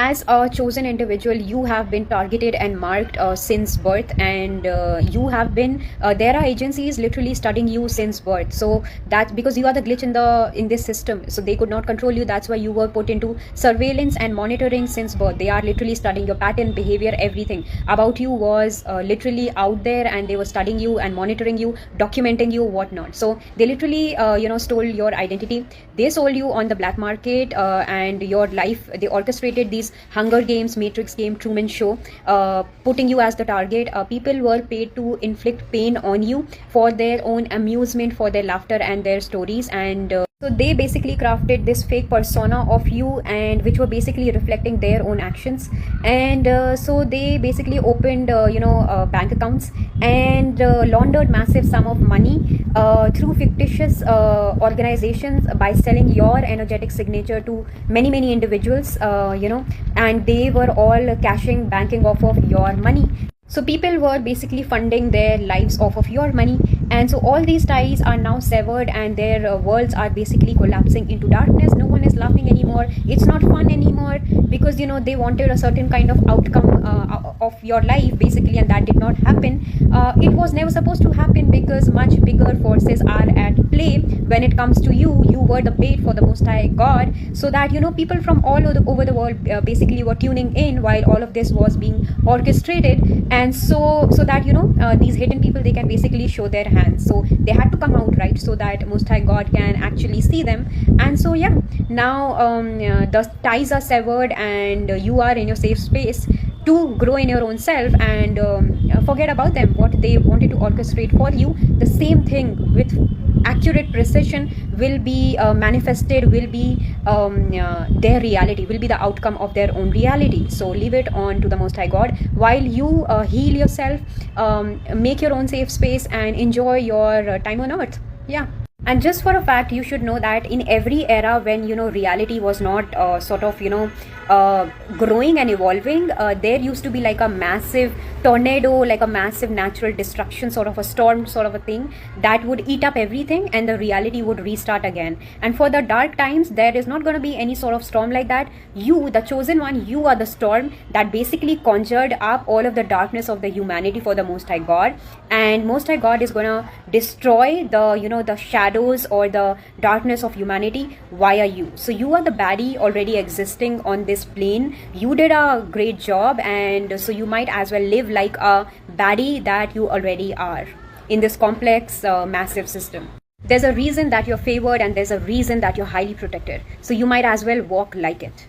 as a chosen individual, you have been targeted and marked since birth, and you have been there are agencies literally studying you since birth. So that's because you are the glitch in this system, so they could not control you. That's why you were put into surveillance and monitoring since birth. They are literally studying your pattern, behavior, everything about you was literally out there, and they were studying you and monitoring you, documenting you, whatnot. So they literally stole your identity. They sold you on the black market, and your life. They orchestrated these Hunger Games, Matrix game, Truman Show, putting you as the target. People were paid to inflict pain on you for their own amusement, for their laughter and their stories. And so they basically crafted this fake persona of you, and which were basically reflecting their own actions. And so they basically opened bank accounts and laundered massive sum of money through fictitious organizations by selling your energetic signature to many individuals, and they were all banking off of your money. So people were basically funding their lives off of your money, and so all these ties are now severed, and their worlds are basically collapsing into darkness. No one is laughing anymore. It's not fun anymore, because they wanted a certain kind of outcome of your life basically, and that did not happen. It was never supposed to happen, because much bigger forces are at play when it comes to you. You were the bait for the Most High God, so that people from all over the world basically were tuning in while all of this was being orchestrated. And so that these hidden people, they can basically show their hands. So they had to come out, right, so that Most High God can actually see them. And so now the ties are severed, and you are in your safe space to grow in your own self, and forget about them, what they wanted to orchestrate for you. The same thing with accurate precision will be manifested, will be their reality, will be the outcome of their own reality. So leave it on to the Most High God while you heal yourself, make your own safe space, and enjoy your time on earth. And just for a fact, you should know that in every era when reality was not growing and evolving, there used to be like a massive tornado, like a massive natural destruction, sort of a storm, sort of a thing that would eat up everything, and the reality would restart again. And for the dark times, there is not going to be any sort of storm like that. You, the chosen one, you are the storm that basically conjured up all of the darkness of the humanity for the Most High God. And Most High God is going to destroy the shadows or the darkness of humanity via you. So you are the baddie already existing on this plane. You did a great job, and so you might as well live like a baddie that you already are in this complex, massive system. There's a reason that you're favored, and there's a reason that you're highly protected. So you might as well walk like it.